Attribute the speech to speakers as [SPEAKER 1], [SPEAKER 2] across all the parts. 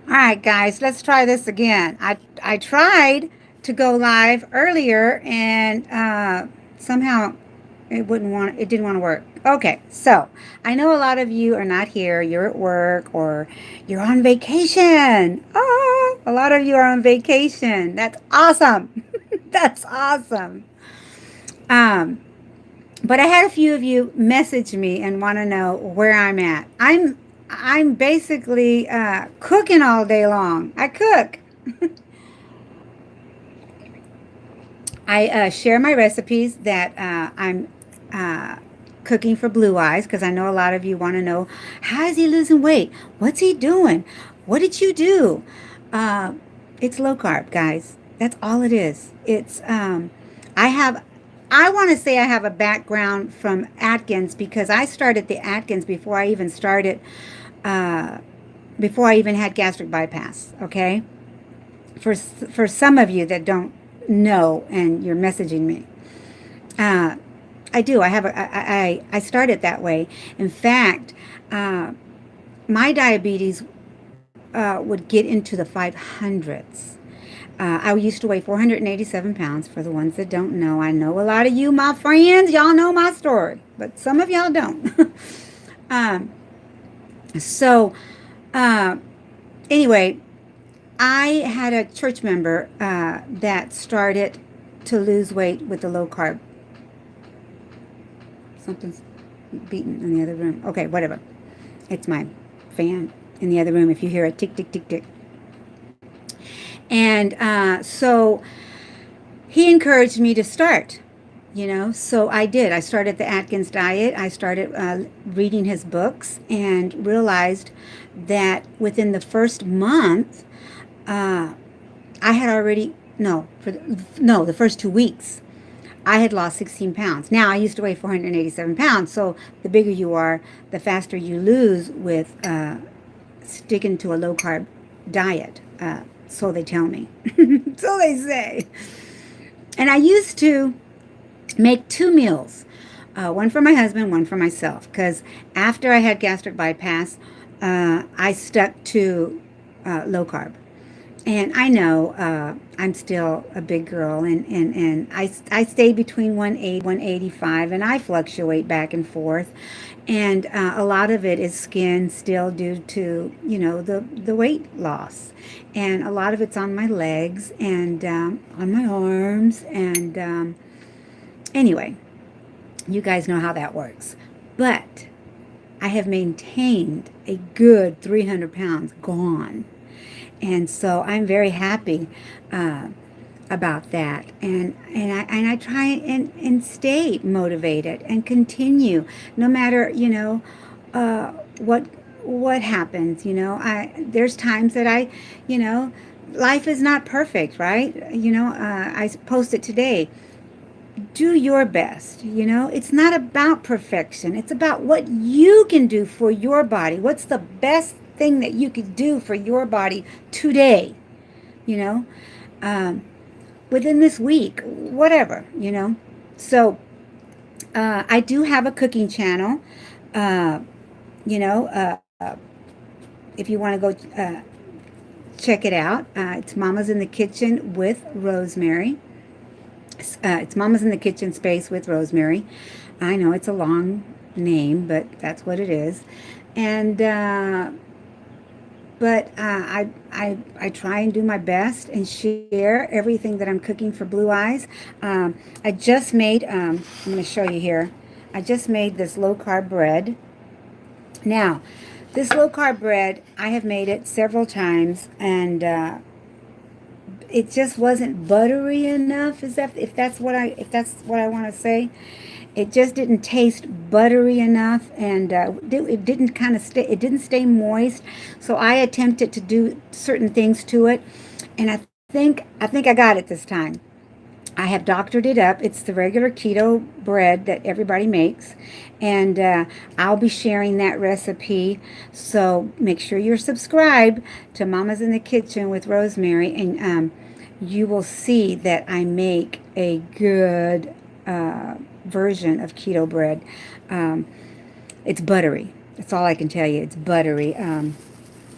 [SPEAKER 1] All right, guys, let's try this again. I tried to go live earlier, and somehow it didn't want to work. Okay, so I know a lot of you are not here. You're at work or you're on vacation. Oh, a lot of you are on vacation. That's awesome. That's awesome. Um, but I had a few of you message me and want to know where I'm at. I'm basically cooking all day long. I cook. I share my recipes that I'm uh, cooking for Blue Eyes because I know a lot of you want to know how is he losing weight? What's he doing? What did you do? Uh, it's low carb, guys. That's all it is. I have, I want to say I have a background from Atkins because I started the Atkins uh, before I even had gastric bypass. Okay, for some of you that don't know and you're messaging me, uh, I do. I started that way. In fact, uh, my diabetes would get into the 500s. I used to weigh 487 pounds. For the ones that don't know, I know a lot of you, my friends, y'all know my story, but some of y'all don't. um, so, uh, anyway, I had a church member that started to lose weight with the low carb. Something's beating in the other room. Okay, whatever. It's my fan in the other room. If you hear a tick, tick, tick, tick. And so he encouraged me to start, So I did. I started the Atkins diet. I started reading his books and realized that within the first month, uh, I had already, no, the first 2 weeks, I had lost 16 pounds. Now, I used to weigh 487 pounds, so the bigger you are, the faster you lose with sticking to a low carb diet. So they tell me. So they say. And I used to make two meals, one for my husband, one for myself, because after I had gastric bypass, I stuck to low carb. And I know I'm still a big girl, and I stay between 180, 185, and I fluctuate back and forth. And a lot of it is skin still due to, the weight loss. And a lot of it's on my legs and on my arms. And anyway, you guys know how that works. But I have maintained a good 300 pounds gone. And so I'm very happy about that, and I try and stay motivated and continue, no matter uh, what what happens. I there's times that you know, life is not perfect, right? I posted today. Do your best. It's not about perfection. It's about what you can do for your body. What's the best thing that you could do for your body today? You know, um, within this week, whatever. So I do have a cooking channel. Uh, you know, if you want to go check it out, it's Mama's in the Kitchen with Rosemary. It's Mama's in the Kitchen Space with Rosemary. I know it's a long name, but that's what it is. And but I try and do my best and share everything that I'm cooking for Blue Eyes. I just made. I'm going to show you here. I just made this low carb bread. Now, this low carb bread, I have made it several times, and it just wasn't buttery enough. Is that if that's what I want to say? It just didn't taste buttery enough, and it didn't kind of stay. It didn't stay moist. So I attempted to do certain things to it, and I think I got it this time. I have doctored it up. It's the regular keto bread that everybody makes. And I'll be sharing that recipe. So make sure you're subscribed to Mama's in the Kitchen with Rosemary. And you will see that I make a good version of keto bread. Um, it's buttery. That's all I can tell you. It's buttery.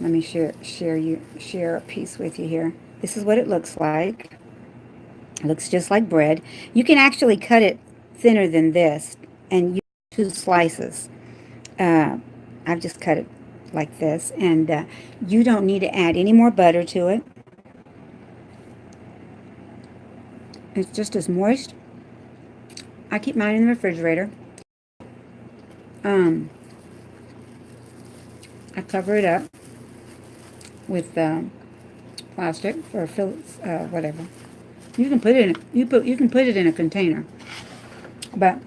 [SPEAKER 1] Let me share a piece with you here. This is what it looks like. It looks just like bread. You can actually cut it thinner than this and use 2 slices. Uh, I've just cut it like this, and you don't need to add any more butter to it. It's just as moist. I keep mine in the refrigerator. Um, I cover it up with plastic or whatever. You can put it in you can put it in a container, but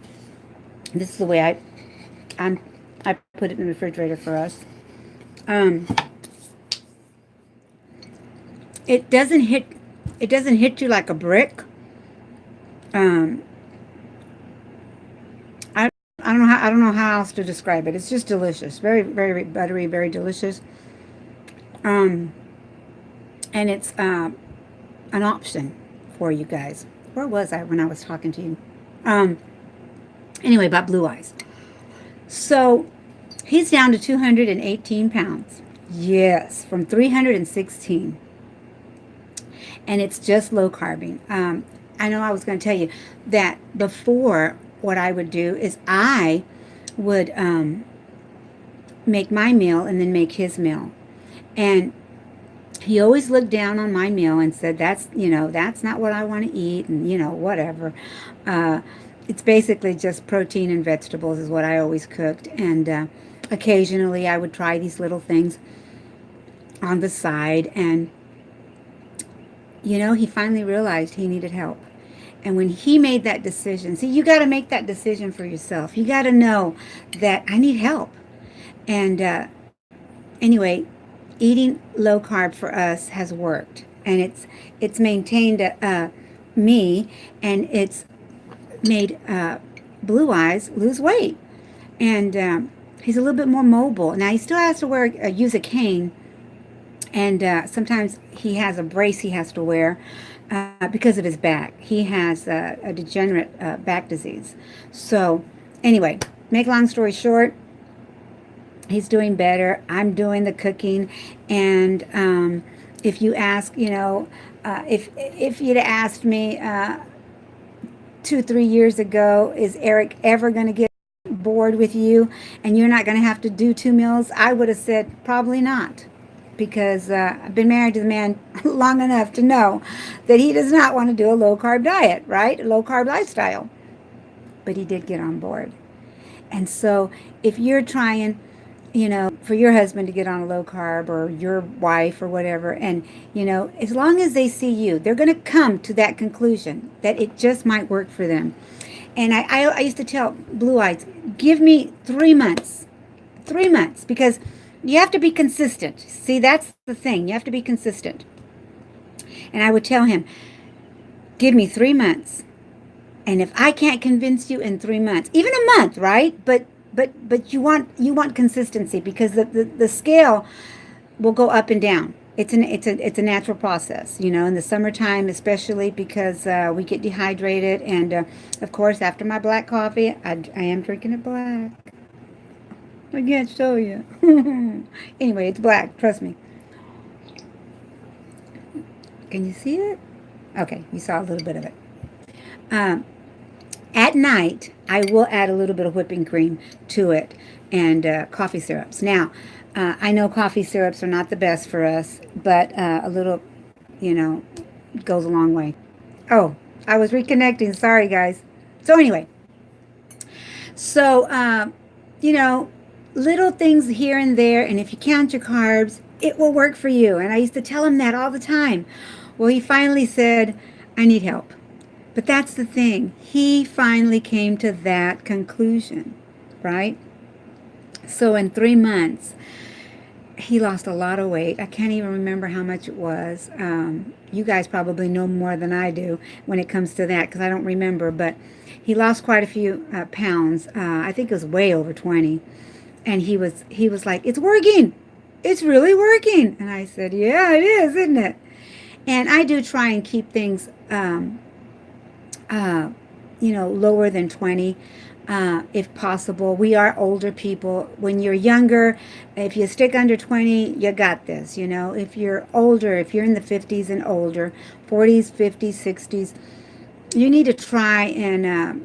[SPEAKER 1] this is the way I'm I put it in the refrigerator for us. Um, it doesn't hit you like a brick. Um, I don't know how else to describe it. It's just delicious, very very buttery, very delicious. Um, and it's an option for you guys. Where was I when I was talking to you? Um, anyway, about Blue Eyes. So he's down to 218 pounds. Yes, from 316. And it's just low carbing. I know I was going to tell you that before, what I would do is I would make my meal and then make his meal. And he always looked down on my meal and said, that's not what I want to eat, and, whatever. It's basically just protein and vegetables is what I always cooked. And occasionally I would try these little things on the side. And, he finally realized he needed help. And when he made that decision, see, you got to make that decision for yourself. You got to know that I need help. And anyway, eating low carb for us has worked, and it's maintained me, and it's made Blue Eyes lose weight, and he's a little bit more mobile. Now he still has to use a cane, and sometimes he has a brace he has to wear because of his back. He has a degenerate back disease. So anyway, make long story short, he's doing better. I'm doing the cooking, and if you ask, if you'd asked me 2-3 years ago, is Eric ever going to get bored with you, and you're not going to have to do 2 meals? I would have said probably not, because I've been married to the man long enough to know that he does not want to do a low carb diet, right? A low carb lifestyle. But he did get on board, and so if you're trying, for your husband to get on a low carb, or your wife or whatever, and, as long as they see you, they're going to come to that conclusion that it just might work for them. And I used to tell Blue Eyes, give me 3 months, 3 months, because you have to be consistent. See, that's the thing. You have to be consistent. And I would tell him, give me 3 months. And if I can't convince you in 3 months, even a month, right? But you want consistency, because the scale will go up and down. It's a natural process, in the summertime, especially because we get dehydrated, and of course after my black coffee, I am drinking it black. I can't show you. Anyway, it's black, trust me. Can you see it? Okay, you saw a little bit of it. At night, I will add a little bit of whipping cream to it, and coffee syrups. Now, I know coffee syrups are not the best for us, but a little, goes a long way. Oh, I was reconnecting. Sorry, guys. So anyway, little things here and there, and if you count your carbs, it will work for you. And I used to tell him that all the time. Well, he finally said, I need help. But that's the thing. He finally came to that conclusion, right? So in 3 months, he lost a lot of weight. I can't even remember how much it was. You guys probably know more than I do when it comes to that, because I don't remember. But he lost quite a few pounds. I think it was way over 20. And he was like, it's working. It's really working. And I said, yeah, it is, isn't it? And I do try and keep things lower than 20. if possible. We are older people. When you're younger, if you stick under 20, you got this. You know, if you're older, if you're in the 50s and older, 40s, 50s, 60s, you need to try and,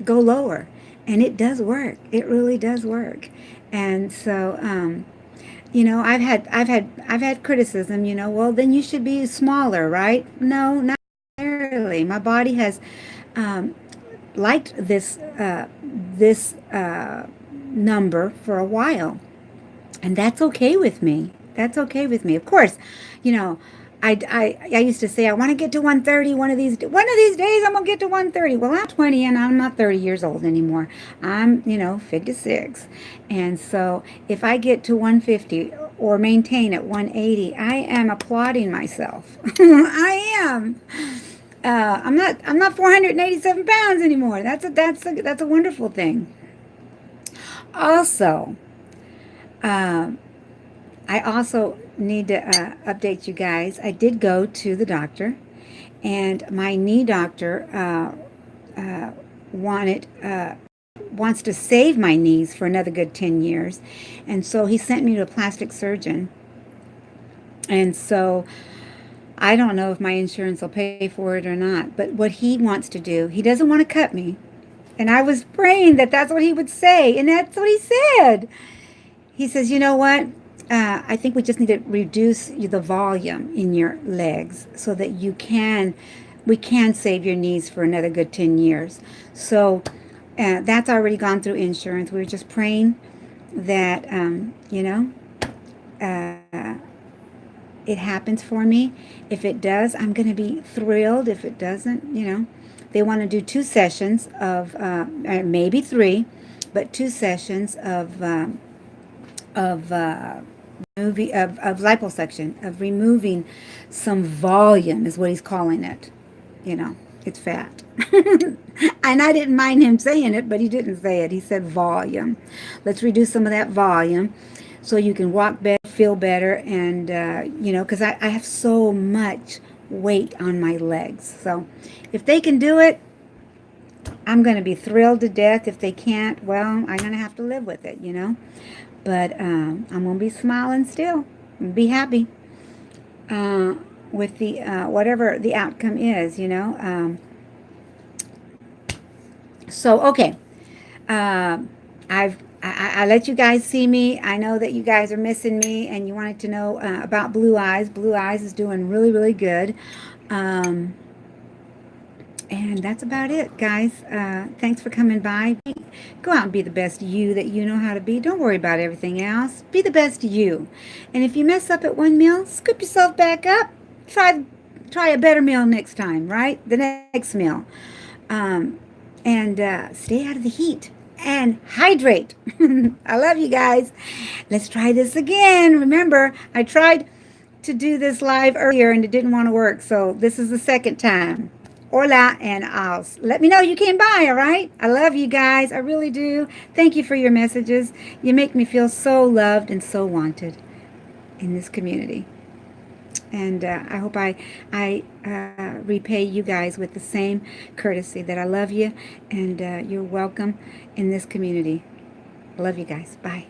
[SPEAKER 1] go lower. And it does work. It really does work. And so, I've had criticism. Well, then you should be smaller, right? No, not necessarily. My body has um, liked this number for a while, and that's okay with me. That's okay with me. Of course, you know, I used to say I want to get to 130 one of these days. I'm gonna get to 130. Well, I'm 20 and I'm not 30 years old anymore. I'm 56, and so if I get to 150 or maintain at 180, I am applauding myself. I am. I'm not 487 pounds anymore. That's a wonderful thing. Also, um, I also need to update you guys. I did go to the doctor, and my knee doctor wanted wants to save my knees for another good 10 years, and so he sent me to a plastic surgeon. And so I don't know if my insurance will pay for it or not. But what he wants to do, he doesn't want to cut me. And I was praying that that's what he would say, and that's what he said. He says, you know what? I think we just need to reduce the volume in your legs so that we can save your knees for another good 10 years. So that's already gone through insurance. We were just praying that, uh, it happens for me. If it does, I'm going to be thrilled. If it doesn't, they want to do 2 sessions of, maybe 3, but 2 sessions of movie of liposuction, of removing some volume is what he's calling it. You know, it's fat. And I didn't mind him saying it, but he didn't say it. He said volume. Let's reduce some of that volume so you can walk better, feel better, and, because I have so much weight on my legs. So if they can do it, I'm going to be thrilled to death. If they can't, well, I'm going to have to live with it. But I'm going to be smiling still. Be happy with the whatever the outcome is. So, okay. I let you guys see me. I know that you guys are missing me and you wanted to know about Blue Eyes. Blue Eyes is doing really, really good. Um, and that's about it, guys. Thanks for coming by. Go out and be the best you that you know how to be. Don't worry about everything else. Be the best you. And if you mess up at one meal, scoop yourself back up. Try a better meal next time, right? The next meal. Um, and stay out of the heat and hydrate. I love you guys. Let's try this again. Remember, I tried to do this live earlier and it didn't want to work. So this is the second time. Hola, and let me know you came by, all right? I love you guys. I really do. Thank you for your messages. You make me feel so loved and so wanted in this community. And I hope I repay you guys with the same courtesy that I love you and you're welcome in this community. I love you guys. Bye.